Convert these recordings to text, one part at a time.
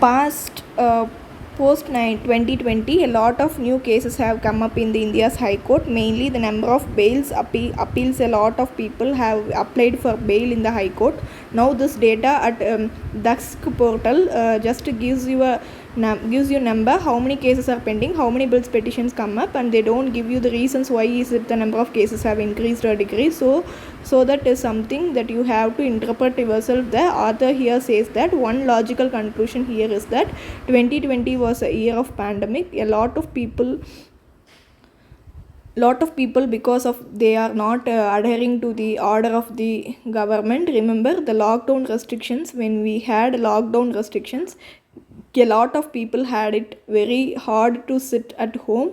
past post 2020, a lot of new cases have come up in the India's High Court. Mainly the number of bails appeals, a lot of people have applied for bail in the High Court. Now this data at Dusk portal just gives you a number, how many cases are pending, how many bills petitions come up, and they don't give you the reasons why is it the number of cases have increased or decreased. So that is something that you have to interpret yourself. The author here says that one logical conclusion here is that 2020 was a year of pandemic. A lot of people, because of they are not adhering to the order of the government. Remember the lockdown restrictions, when we had lockdown restrictions, a lot of people had it very hard to sit at home.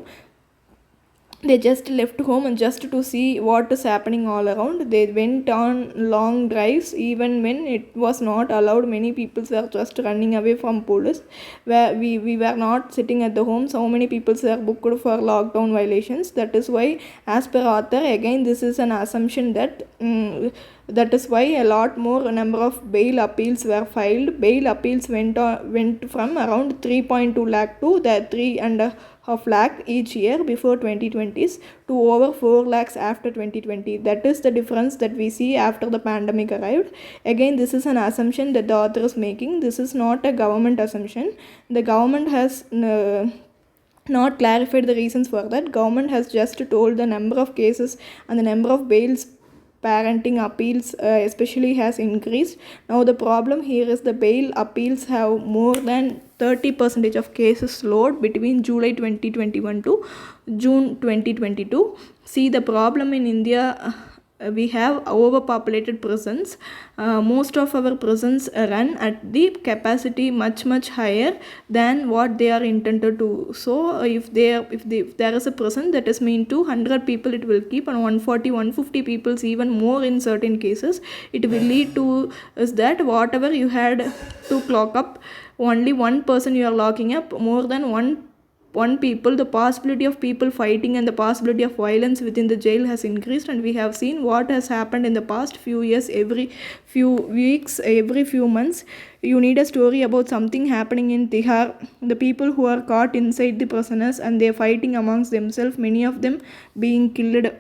They just left home and just to see what is happening all around. They went on long drives even when it was not allowed. Many people were just running away from police. Where we were not sitting at the home. So many people were booked for lockdown violations. That is why, as per author, again this is an assumption that that is why a lot more number of bail appeals were filed. Bail appeals went from around 3.2 lakh to the 3.5 lakh each year before 2020s to over 4 lakhs after 2020. That is the difference that we see after the pandemic arrived. Again, this is an assumption that the author is making. This is not a government assumption. The government has not clarified the reasons for that. Government has just told the number of cases and the number of bails parenting appeals especially has increased. Now the problem here is the bail appeals have more than 30% of cases load between July 2021 to June 2022. See, the problem in India, we have overpopulated prisons. Most of our prisons run at the capacity much higher than what they are intended to. So if there is a prison that is meant to 100 people, it will keep, and 140-150 people, even more in certain cases, it will lead to is that whatever you had to clock up, only one person you are locking up. More than one people, the possibility of people fighting and the possibility of violence within the jail has increased. And we have seen what has happened in the past few years. Every few weeks, every few months, you need a story about something happening in Tihar. The people who are caught inside the prisoners and they are fighting amongst themselves, many of them being killed.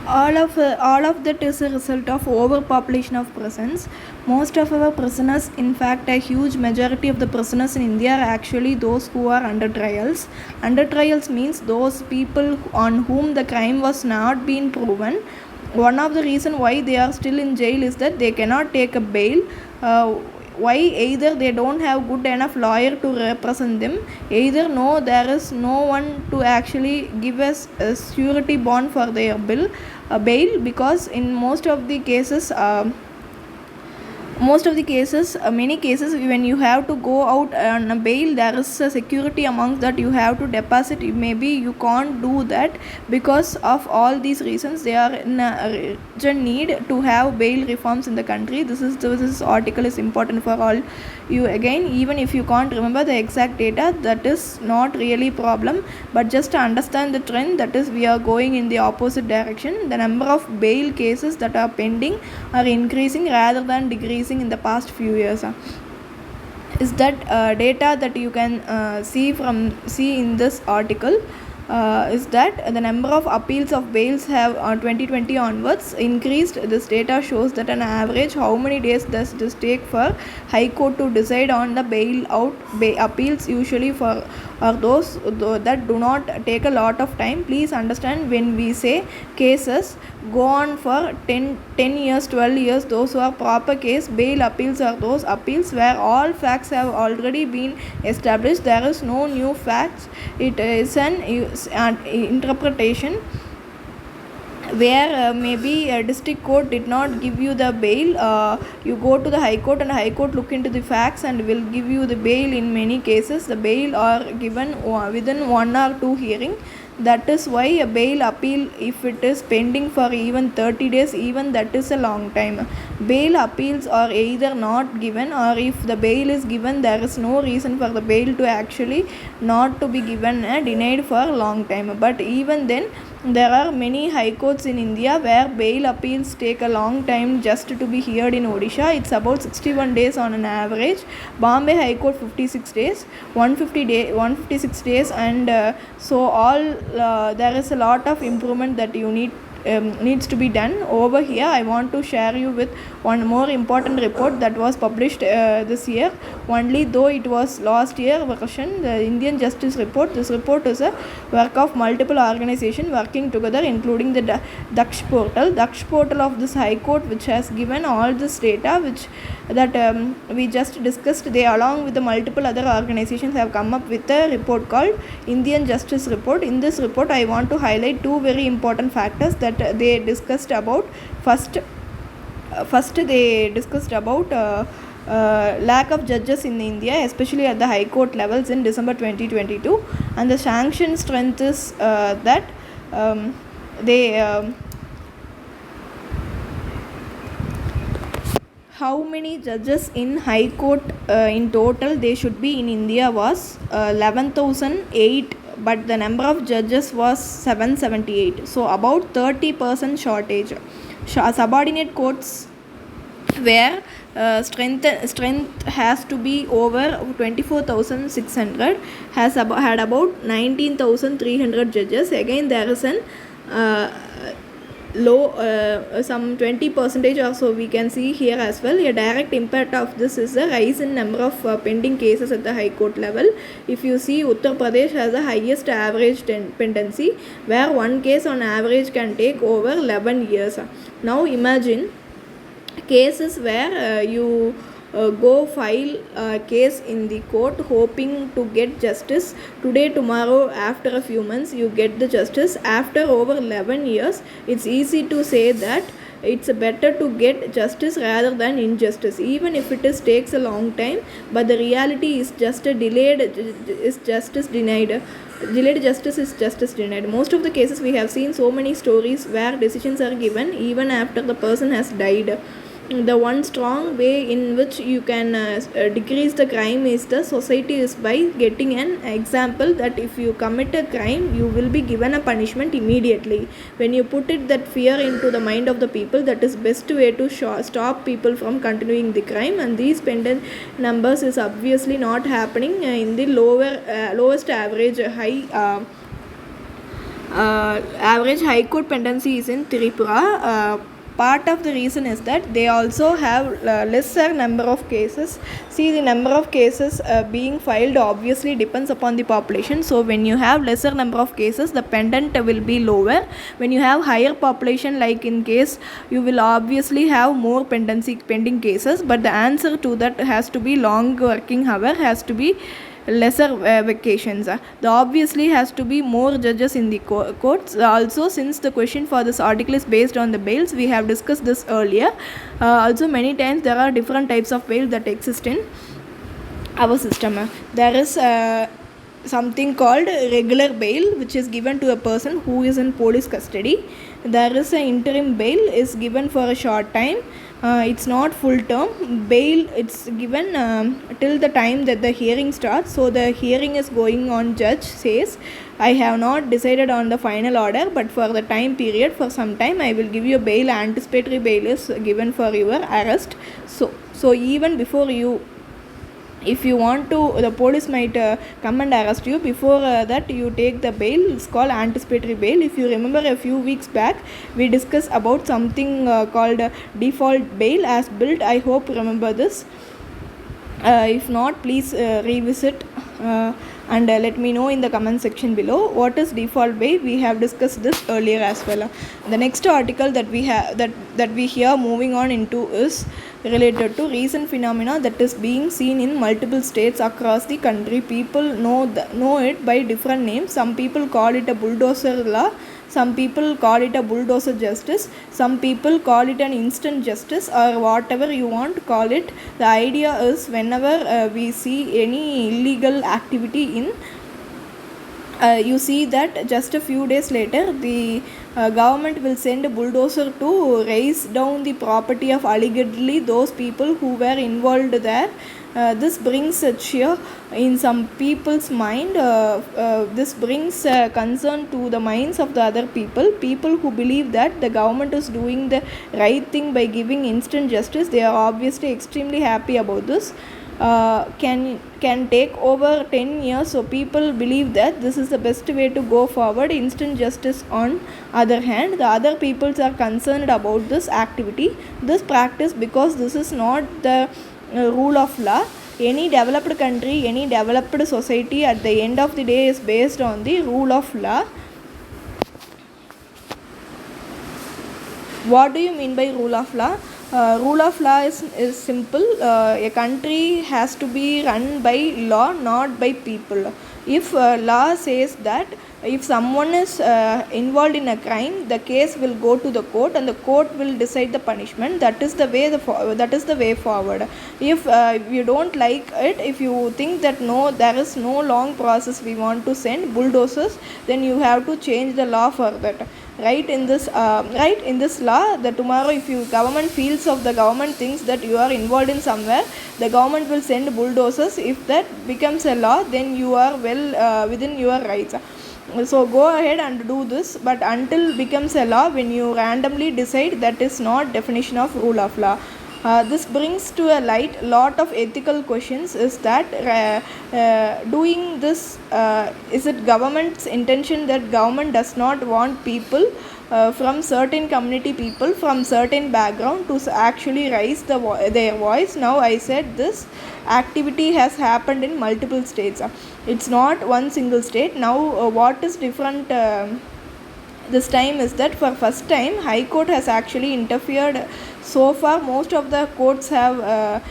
All of that is a result of overpopulation of prisons. Most of our prisoners, in fact a huge majority of the prisoners in India, are actually those who are under trials. Under trials means those people on whom the crime was not been proven. One of the reason why they are still in jail is that they cannot take a bail. Why? Either they don't have good enough lawyer to represent them, either there is no one to actually give us a surety bond for their bail, because in most of the cases, many cases, when you have to go out on a bail, there is a security amongst that you have to deposit. Maybe you can't do that. Because of all these reasons, they are in a urgent need to have bail reforms in the country. This article is important for all you. Again, even if you can't remember the exact data, that is not really problem, but just to understand the trend, that is we are going in the opposite direction. The number of bail cases that are pending are increasing rather than decreasing in the past few years. Is that data that you can see in this article. Is that the number of appeals of bails have 2020 onwards increased. This data shows that on average, how many days does this take for High Court to decide on the bail appeals, usually for those that do not take a lot of time. Please understand, when we say cases go on for 10 years, 12 years, those who are proper case, bail appeals are those appeals where all facts have already been established. There is no new facts. It is an interpretation where maybe a district court did not give you the bail. You go to the High Court and High Court look into the facts and will give you the bail. In many cases, the bail are given within 1 or 2 hearing. That is why a bail appeal, if it is pending for even 30 days, even that is a long time. Bail appeals are either not given, or if the bail is given, there is no reason for the bail to actually not to be given and denied for a long time. But even then, There are many high courts in India where bail appeals take a long time just to be heard in Odisha. It's about 61 days on an average. Bombay High Court 56 days, 156 days, and so all there is a lot of improvement that you needs to be done. Over here I want to share you with one more important report that was published this year only, though it was last year version, the Indian Justice Report. This report is a work of multiple organizations working together, including the Daksh portal of this High Court, which has given all this data which that we just discussed. They, along with the multiple other organizations, have come up with a report called Indian Justice Report. In this report I want to highlight two very important factors that they discussed about. First they discussed about lack of judges in India, especially at the high court levels in December 2022, and the sanction strength is that how many judges in high court in total they should be in India was 11,008, but the number of judges was 778, so about 30% shortage. Subordinate courts where strength has to be over 24,600 had about 19,300 judges. Again there is an low some 20% or so we can see here as well. A direct impact of this is a rise in number of pending cases at the high court level. If you see, Uttar Pradesh has the highest average pendency, where one case on average can take over 11 years. Now imagine cases where you go file a case in the court hoping to get justice today, tomorrow, after a few months you get the justice. After over 11 years, it's easy to say that it's better to get justice rather than injustice, even if it takes a long time. But the reality is just a delayed justice is justice denied. Most of the cases we have seen so many stories where decisions are given even after the person has died. The one strong way in which you can decrease the crime is the society is by getting an example that if you commit a crime you will be given a punishment immediately. When you put it that fear into the mind of the people, that is best way to stop people from continuing the crime. And these pendant numbers is obviously not happening in the lowest average high court pendency is in Tripura. Part of the reason is that they also have lesser number of cases. See, the number of cases being filed obviously depends upon the population. So when you have lesser number of cases, the pendant will be lower. When you have higher population, like in case, you will obviously have more pending cases. But the answer to that has to be long working hour, has to be lesser vacations. There obviously has to be more judges in the courts. Also, since the question for this article is based on the bails, we have discussed this earlier. Also, many times there are different types of bail that exist in our system. There is something called regular bail, which is given to a person who is in police custody. There is an interim bail is given for a short time. It's not full term bail. It's given till the time that the hearing starts. So the hearing is going on. Judge says, I have not decided on the final order, but for the time period, for some time I will give you a bail. Anticipatory bail is given for your arrest. So even before you, if you want to, the police might come and arrest you. Before that you take the bail. It's called anticipatory bail. If you remember, a few weeks back we discussed about something called default bail as built. I hope you remember this. If not, please revisit and let me know in the comment section below what is default bail. We have discussed this earlier as well. The next article that we have that we here moving on into is related to recent phenomena that is being seen in multiple states across the country. People know it by different names. Some people call it a bulldozer law, some people call it a bulldozer justice, some people call it an instant justice, or whatever you want to call it. The idea is, whenever we see any illegal activity in you see that just a few days later the government will send a bulldozer to raise down the property of allegedly those people who were involved there. This brings a cheer in some people's mind. This brings concern to the minds of the other people who believe that the government is doing the right thing by giving instant justice. They are obviously extremely happy about this. Can take over 10 years, so people believe that this is the best way to go forward. Instant justice on other hand, the other peoples are concerned about this activity, this practice, because this is not the rule of law. Any developed country, any developed society at the end of the day is based on the rule of law. What do you mean by rule of law? Rule of law is simple. A country has to be run by law, not by people. If law says that if someone is involved in a crime, the case will go to the court and the court will decide the punishment. That is the way forward. If you don't like it, if you think that no, there is no long process, we want to send bulldozers, then you have to change the law for that. Right in this law, that tomorrow if you government feels of the government thinks that you are involved in somewhere, the government will send bulldozers. If that becomes a law, then you are well within your rights. So go ahead and do this, but until becomes a law, when you randomly decide, that is not definition of rule of law. This brings to a light lot of ethical questions. Is that doing this, is it government's intention that government does not want people from certain community, people from certain background to actually raise their voice? Now I said this activity has happened in multiple states. It's not one single state. Now what is different this time is that for first time High Court has actually interfered. So far most of the courts have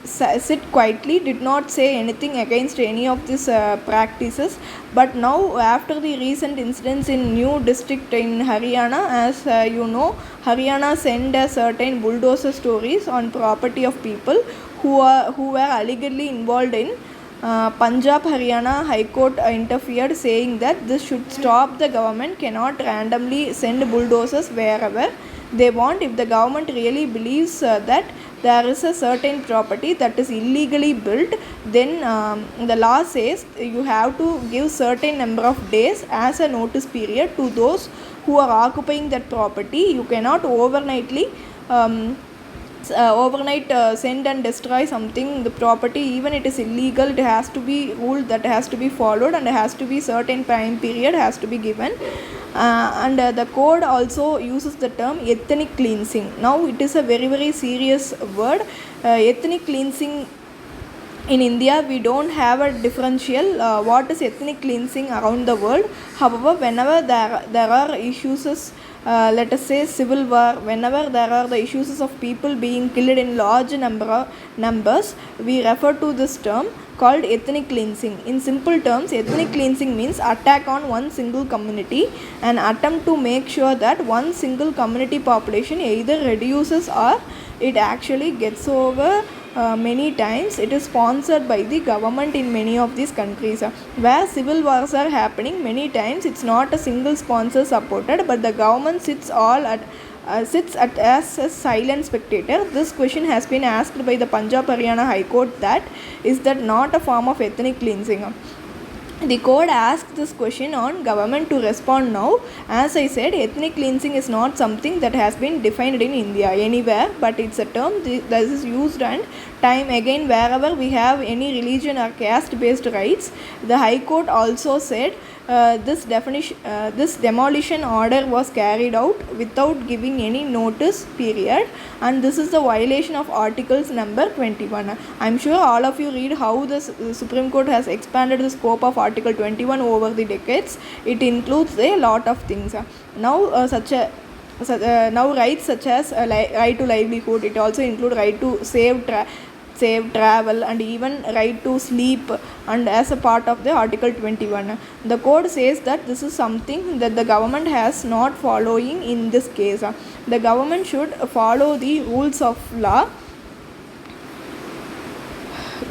sit quietly, did not say anything against any of these practices. But now after the recent incidents in new district in Haryana, as you know, Haryana sent a certain bulldozer stories on property of people who were allegedly involved in Punjab, Haryana High Court interfered, saying that this should stop. The government cannot randomly send bulldozers wherever they want. If the government really believes that there is a certain property that is illegally built, then the law says you have to give certain number of days as a notice period to those who are occupying that property. You cannot overnightly send and destroy something, the property, even it is illegal. It has to be rule that has to be followed, and has to be certain time period has to be given. And the code also uses the term ethnic cleansing. Now it is a very very serious word. Ethnic cleansing, in India we don't have a differential what is ethnic cleansing around the world. However, whenever there are issues, let us say civil war, whenever there are the issues of people being killed in large numbers, we refer to this term called ethnic cleansing. In simple terms, ethnic cleansing means attack on one single community, an attempt to make sure that one single community population either reduces or it actually gets over. Many times it is sponsored by the government in many of these countries where civil wars are happening. Many times it's not a single sponsor supported, but the government sits as a silent spectator. This question has been asked by the Punjab Haryana High Court, that is that not a form of ethnic cleansing? The code asks this question on government to respond now. As I said, ethnic cleansing is not something that has been defined in India anywhere, but it's a term that is used and time again wherever we have any religion or caste based rights. The High Court also said this demolition order was carried out without giving any notice period, and this is the violation of articles number 21. I'm sure all of you read how the Supreme Court has expanded the scope of article 21 over the decades. It includes a lot of things. Now now rights such as right to livelihood, it also include right to save travel, and even right to sleep, and as a part of the article 21. The code says that this is something that the government has not following in this case. The government should follow the rules of law.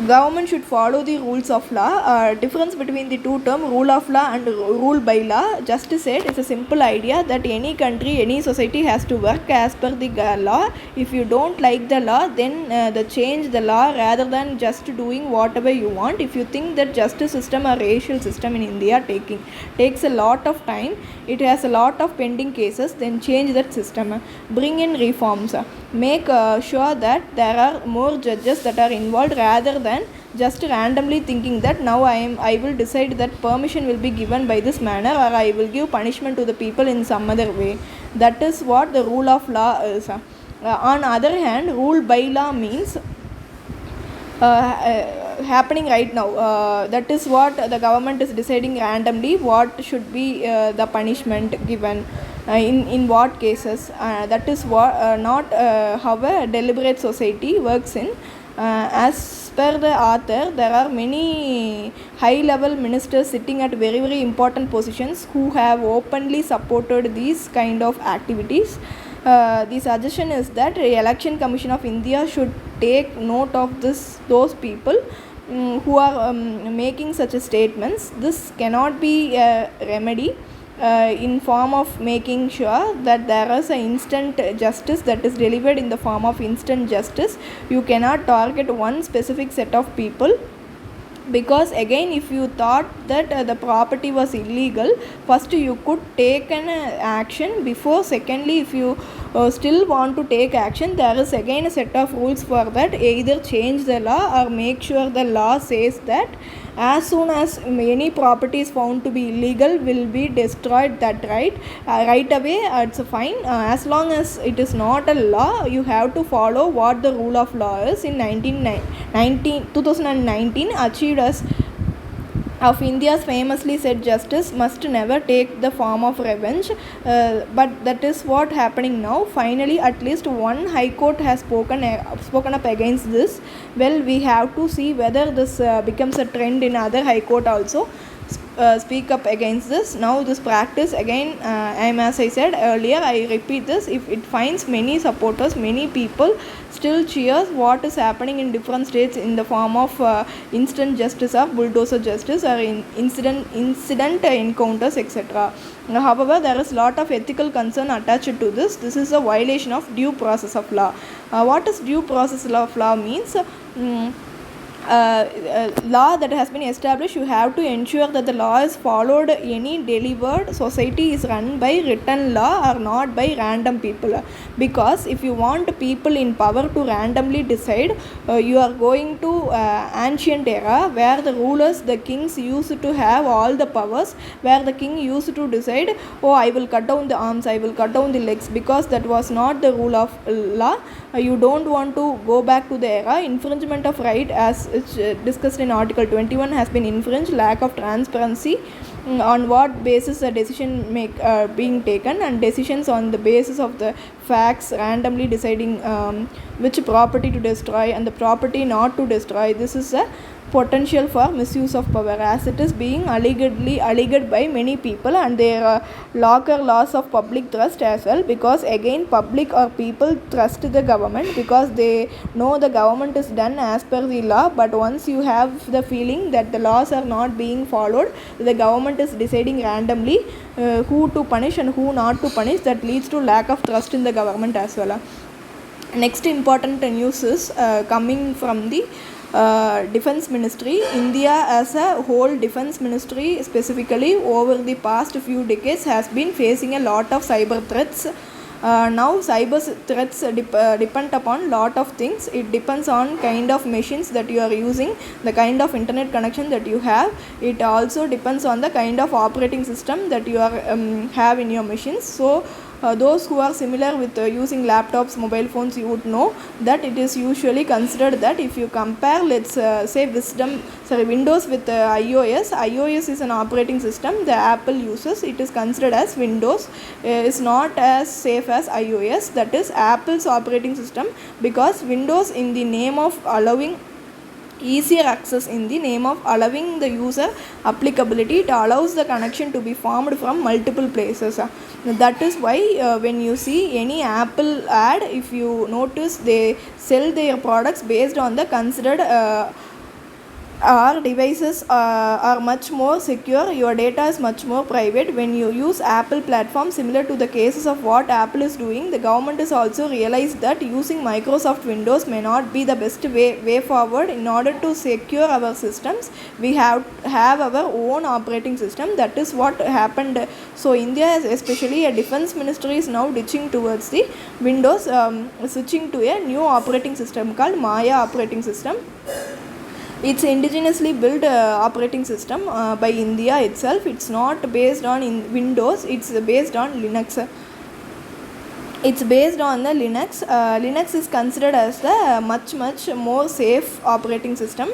government should follow the rules of law. Difference between the two terms, rule of law and rule by law, just said, it's a simple idea that any country, any society has to work as per the law. If you don't like the law, then the change the law rather than just doing whatever you want. If you think that justice system or racial system in India takes a lot of time, it has a lot of pending cases, then change that system. Bring in reforms. Make sure that there are more judges that are involved rather than just randomly thinking that now I will decide that permission will be given by this manner, or I will give punishment to the people in some other way. That is what the rule of law is. On other hand, rule by law means happening right now. That is what the government is deciding randomly what should be the punishment given in what cases. That is what not how a deliberate society works in. As per the author, there are many high level ministers sitting at very very important positions who have openly supported these kind of activities. The suggestion is that the Election Commission of India should take note of those people who are making such statements. This cannot be a remedy in form of making sure that there is an instant justice that is delivered in the form of instant justice. You cannot target one specific set of people, because again, if you thought that the property was illegal, first you could take an action before. Secondly, if you still want to take action, there is again a set of rules for that. Either change the law or make sure the law says that as soon as any property is found to be illegal will be destroyed, that right away. It's fine. As long as it is not a law, you have to follow what the rule of law is. In 2019 achieved as of India's famously said justice must never take the form of revenge, but that is what happening now. Finally, at least one high court has spoken up against this. Well, we have to see whether this becomes a trend in other high court also. Speak up against this. Now this practice again, as I said earlier, I repeat this, if it finds many supporters, many people still cheers what is happening in different states in the form of instant justice or bulldozer justice or incident encounters, etc. However, there is lot of ethical concern attached to this. This is a violation of due process of law. What is due process of law means? Law that has been established, you have to ensure that the law is followed. Any delivered society is run by written law or not by random people, because if you want people in power to randomly decide, you are going to ancient era where the rulers, the kings used to have all the powers, where the king used to decide, oh, I will cut down the arms, I will cut down the legs, because that was not the rule of law. You don't want to go back to the era. Infringement of right, as it's discussed in article 21, has been infringed. Lack of transparency, on what basis a decision being taken, and decisions on the basis of the facts, randomly deciding which property to destroy and the property not to destroy. This is a potential for misuse of power, as it is being alleged by many people, and there are loss of public trust as well, because again, public or people trust the government because they know the government is done as per the law. But once you have the feeling that the laws are not being followed, the government is deciding randomly who to punish and who not to punish, that leads to lack of trust in the government as well. Next important news is coming from the defense ministry. India as a whole, defense ministry specifically, over the past few decades has been facing a lot of cyber threats. Now cyber threats depend upon lot of things. It depends on kind of machines that you are using, the kind of internet connection that you have. It also depends on the kind of operating system that you are have in your machines. So those who are similar with using laptops, mobile phones, you would know that it is usually considered that if you compare, let's say Windows with iOS is an operating system the Apple uses. It is considered as Windows is not as safe as iOS, that is Apple's operating system, because Windows, in the name of allowing easier access, in the name of allowing the user applicability, it allows the connection to be formed from multiple places. That is why when you see any Apple ad, if you notice, they sell their products based on the considered our devices are much more secure, your data is much more private when you use Apple platform. Similar to the cases of what Apple is doing, the government has also realized that using Microsoft Windows may not be the best way forward. In order to secure our systems, we have our own operating system. That is what happened. So India, especially a defense ministry, is now ditching towards the Windows, switching to a new operating system called Maya operating system. It's indigenously built operating system by India itself. It's not based on Windows, it's based on Linux. It's based on the Linux. Linux is considered as the much more safe operating system.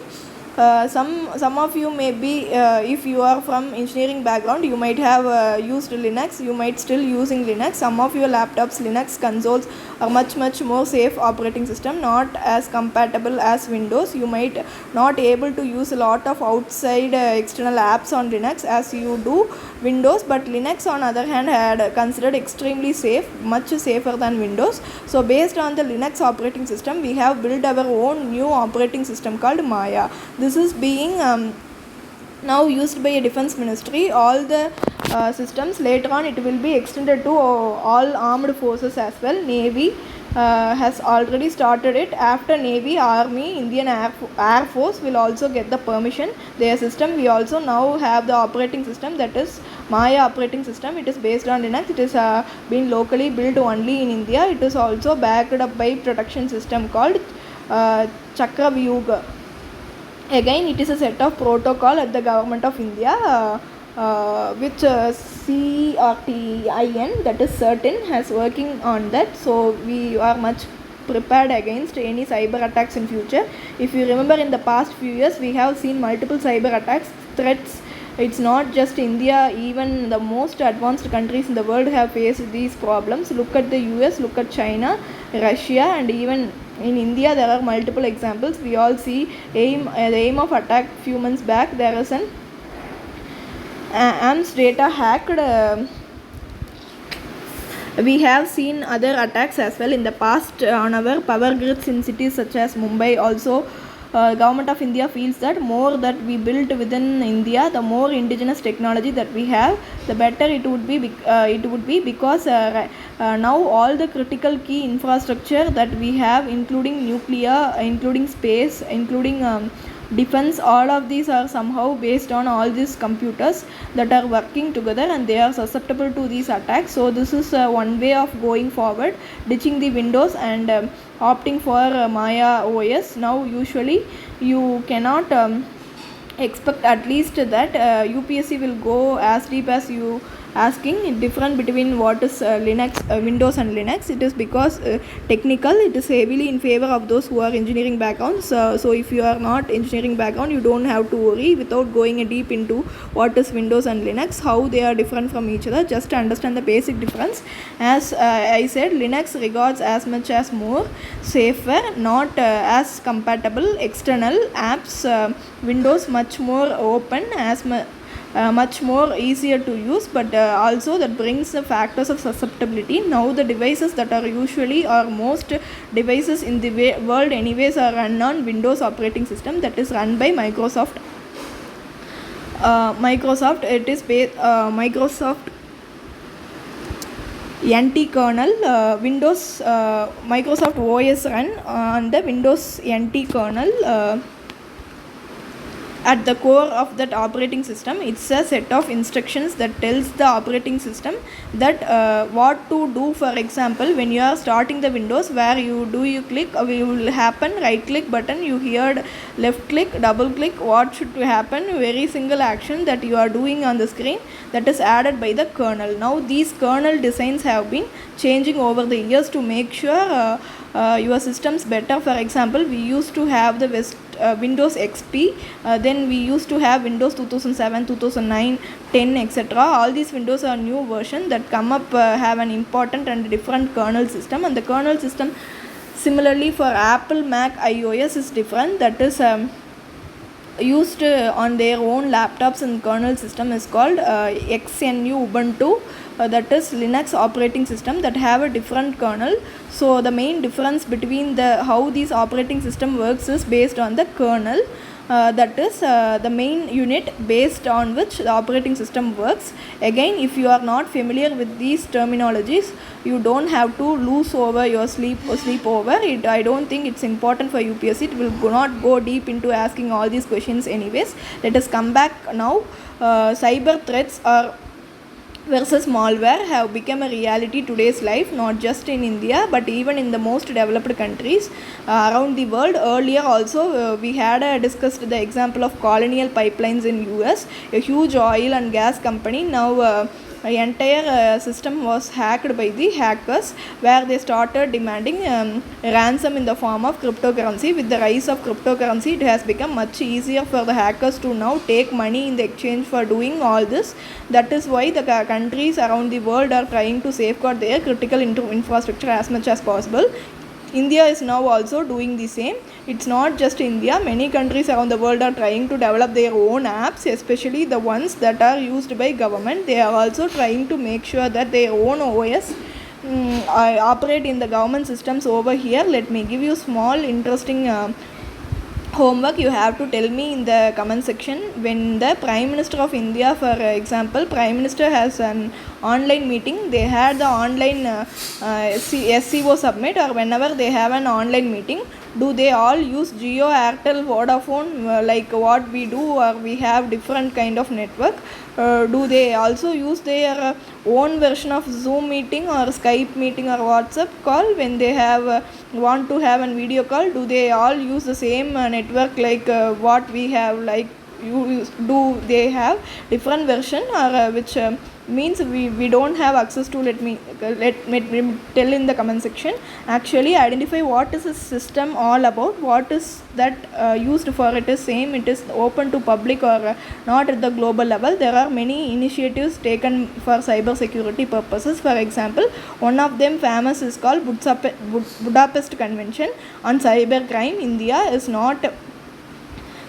Some of you may be, if you are from engineering background, you might have used Linux, you might still using Linux. Some of your laptops Linux consoles are much more safe operating system, not as compatible as Windows. You might not able to use a lot of outside external apps on Linux as you do Windows, but Linux on other hand had considered extremely safe, much safer than Windows. So based on the Linux operating system, we have built our own new operating system called Maya. This is being now used by a defense ministry. All the systems later on it will be extended to all armed forces as well. Navy has already started it. After Navy, Army, Indian Air Force will also get the permission. Their system, we also now have the operating system, that is Maya operating system. It is based on Linux. It is been locally built only in India. It is also backed up by protection system called Chakravyuga. Again, it is a set of protocol at the government of India, which CRTIN, that is certain, has working on that. So we are much prepared against any cyber attacks in future. If you remember, in the past few years we have seen multiple cyber attacks, threats. It's not just India, even the most advanced countries in the world have faced these problems. Look at the US, look at China, Russia, and even in India there are multiple examples. We all see the aim of attack few months back. There is an AMS data hacked. We have seen other attacks as well in the past on our power grids in cities such as Mumbai. Also, government of India feels that more that we build within India, the more indigenous technology that we have, the better it would be because now all the critical key infrastructure that we have, including nuclear, including space, including defense, all of these are somehow based on all these computers that are working together, and they are susceptible to these attacks. So this is one way of going forward, ditching the Windows and opting for Maya OS. Now usually you cannot expect at least that UPSC will go as deep as you asking different between what is Windows and Linux. It is because technical, it is heavily in favor of those who are engineering backgrounds. So if you are not engineering background, you don't have to worry without going deep into what is Windows and Linux, how they are different from each other. Just understand the basic difference. As I said, Linux regards as much as more safer, not as compatible external apps. Windows much more open, as much more easier to use, but also that brings the factors of susceptibility. Now the devices that are usually, or most devices in the world anyways, are run on Windows operating system, that is run by Microsoft. It is Microsoft NT kernel. Windows Microsoft OS run on the Windows NT kernel. At the core of that operating system, it's a set of instructions that tells the operating system that what to do. For example, when you are starting the Windows, where you click, you will happen right click button, you heard left click, double click, what should happen, very single action that you are doing on the screen, that is added by the kernel. Now these kernel designs have been changing over the years to make sure your systems better. For example, we used to have the Windows XP, then we used to have Windows 2007, 2009, 10, etc. All these Windows are new version that come up, have an important and different kernel system, and the kernel system similarly for Apple, Mac, iOS is different. That is used on their own laptops, and kernel system is called XNU Ubuntu. That is Linux operating system that have a different kernel. So the main difference between how these operating system works is based on the kernel. that is the main unit based on which the operating system works. Again, if you are not familiar with these terminologies, you don't have to lose over your sleep over it. I don't think it's important for UPSC. It will not go deep into asking all these questions anyways. Let us come back now. Cyber threats versus malware have become a reality today's life, not just in India but even in the most developed countries around the world. Earlier also we had discussed the example of Colonial Pipelines in US, a huge oil and gas company. Now the entire system was hacked by the hackers, where they started demanding ransom in the form of cryptocurrency. With the rise of cryptocurrency, it has become much easier for the hackers to now take money in the exchange for doing all this. That is why the countries around the world are trying to safeguard their critical infrastructure as much as possible. India is now also doing the same. It's not just India, many countries around the world are trying to develop their own apps, especially the ones that are used by government. They are also trying to make sure that their own OS operate in the government systems over here. Let me give you small interesting homework. You have to tell me in the comment section, when the Prime Minister of India, for example, Prime Minister has an online meeting, they had the online SCO submit, or whenever they have an online meeting, do they all use Jio, Airtel, Vodafone like what we do, or we have different kind of network? Do they also use their own version of Zoom meeting or Skype meeting or WhatsApp call when they have want to have a video call? Do they all use the same network like what we have? Like do they have different version, or which means we don't have access to? Let me tell in the comment section. Actually identify what is this system all about, what is that used for. It is same, it is open to public or not at the global level. There are many initiatives taken for cyber security purposes. For example, one of them famous is called Budapest Convention on Cyber Crime. India is not,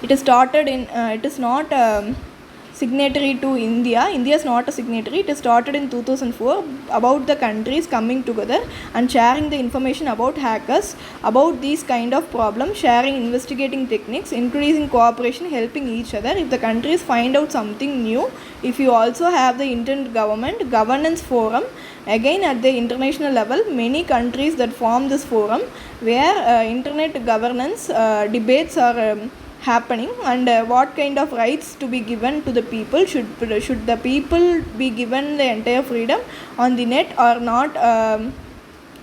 it is started in it is not signatory to India. India is not a signatory. It started in 2004 about the countries coming together and sharing the information about hackers, about these kind of problems, sharing investigating techniques, increasing cooperation, helping each other. If the countries find out something new, if you also have the internet governance forum, again at the international level, many countries that form this forum where internet governance debates are happening, and what kind of rights to be given to the people. Should the people be given the entire freedom on the net or not?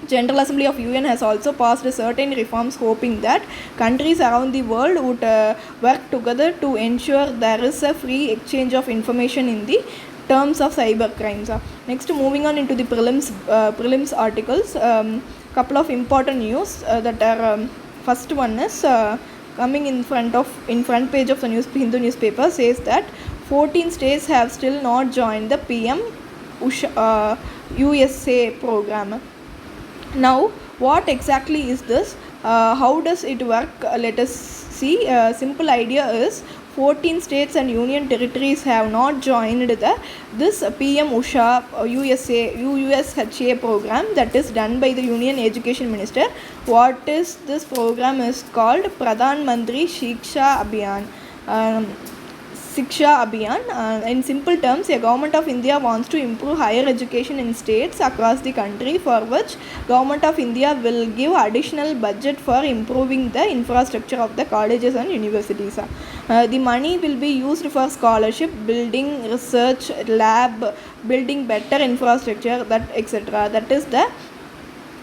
General Assembly of UN has also passed certain reforms, hoping that countries around the world would work together to ensure there is a free exchange of information in the terms of cyber crimes. Next, moving on into the prelims articles, couple of important news that are first one is coming in front page of the Hindu newspaper, says that 14 states have still not joined the PM Usha, USA program. Now, what exactly is this? How does it work? Let us see. Simple idea is 14 states and union territories have not joined this PM Usha USHA program that is done by the Union Education Minister. What is this program is called Pradhan Mantri Shiksha Abhiyan. In simple terms, the government of India wants to improve higher education in states across the country, for which government of India will give additional budget for improving the infrastructure of the colleges and universities. The money will be used for scholarship, building, research, lab, building better infrastructure, that etc. That is the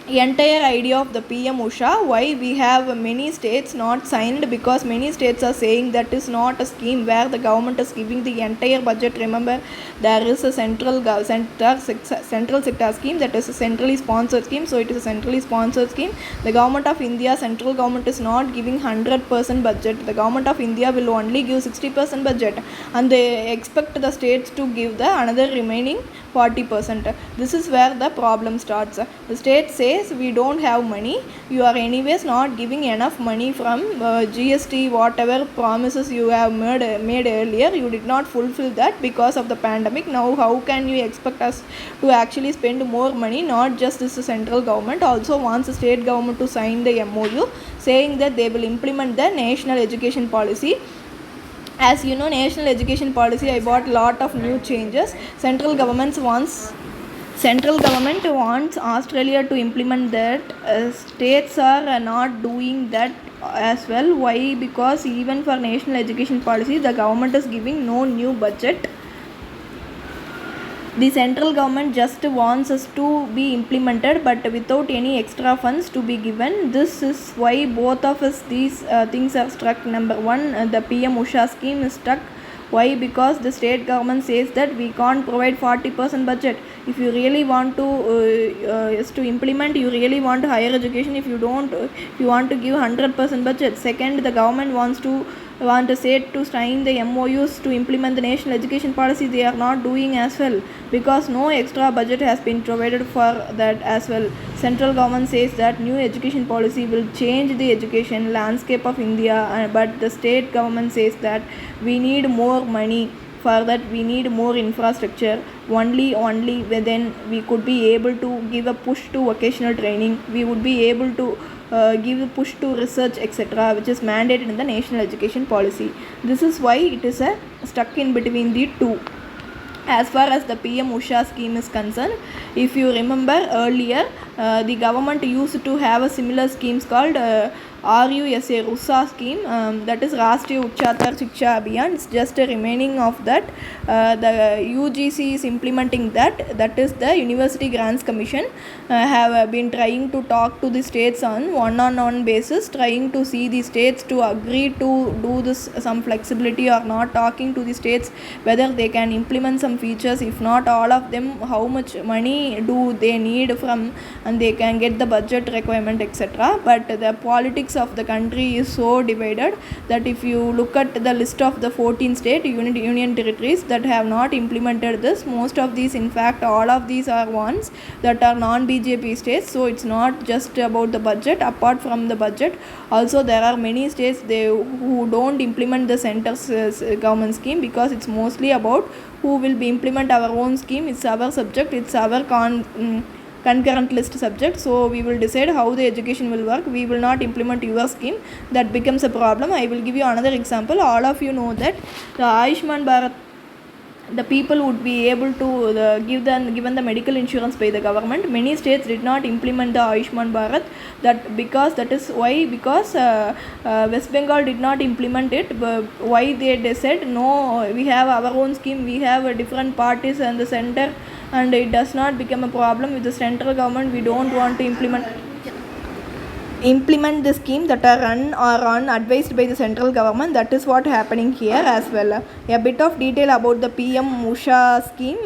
entire idea of the PM Usha. Why we have many states not signed? Because many states are saying that is not a scheme where the government is giving the entire budget. Remember, there is a central sector scheme, that is a centrally sponsored scheme. So it is a centrally sponsored scheme. The government of India, central government, is not giving 100% budget. The government of India will only give 60% budget, and they expect the states to give the another remaining 40%. This is where the problem starts. The state says we don't have money, you are anyways not giving enough money from GST, whatever promises you have made earlier, you did not fulfill that because of the pandemic. Now how can you expect us to actually spend more money? Not just this central government, also wants the state government to sign the MOU saying that they will implement the national education policy. As you know, national education policy, I bought a lot of new changes. Central government wants Australia to implement that. States are not doing that as well. Why? Because even for national education policy, the government is giving no new budget. The central government just wants us to be implemented, but without any extra funds to be given. This is why both of us these things are struck. Number one, the PM Usha scheme is stuck. Why? Because the state government says that we can't provide 40% budget. If you really want to implement, you really want higher education. If you want to give 100% budget. Second, the government want a state to sign the MOUs to implement the national education policy. They are not doing as well, because no extra budget has been provided for that as well. Central government says that new education policy will change the education landscape of India, but the state government says that we need more money. For that we need more infrastructure. Only then we could be able to give a push to vocational training. We would be able to give a push to research, etc., which is mandated in the national education policy. This is why it is stuck in between the two. As far as the PM Usha scheme is concerned, if you remember earlier, the government used to have a similar schemes called RUSA scheme, that is Rashtriya Uchatar Shiksha Abhiyan. It's just a remaining of that. The UGC is implementing that. That is the University Grants Commission have been trying to talk to the states on one-on-one basis, trying to see the states to agree to do this some flexibility or not, talking to the states whether they can implement some features. If not all of them, how much money do they need from, and they can get the budget requirement, etc. But the politics of the country is so divided that if you look at the list of the 14 state union territories that have not implemented this, most of these, in fact all of these, are ones that are non-BJP states. So it's not just about the budget. Apart from the budget, also there are many states who don't implement the center's government scheme, because it's mostly about who will be implement our own scheme. It's our subject, it's our concurrent list subject. So we will decide how the education will work. We will not implement your scheme. That becomes a problem. I will give you another example. All of you know that the Ayushman Bharat, the people would be able to given the medical insurance by the government. Many states did not implement the Ayushman Bharat. That is why, because West Bengal did not implement it. Why they said no, we have our own scheme, we have different parties and the center, and it does not become a problem with the central government. We don't want to implement the scheme that are run or unadvised by the central government. That is what happening here as well. A bit of detail about the PM Usha scheme.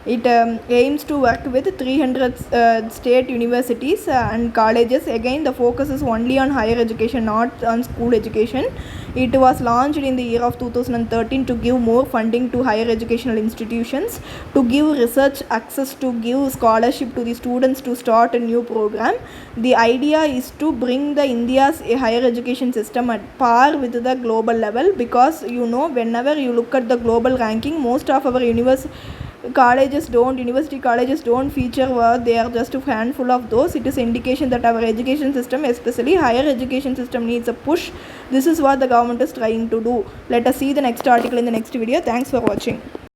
It aims to work with 300 state universities and colleges. Again, the focus is only on higher education, not on school education. It was launched in the year of 2013 to give more funding to higher educational institutions, to give research access, to give scholarship to the students to start a new program. The idea is to bring the India's higher education system at par with the global level, because whenever you look at the global ranking, most of our university colleges don't feature. They are just a handful of those. It is indication that our education system, especially higher education system, needs a push. This is what the government is trying to do. Let us see the next article in the next video. Thanks for watching.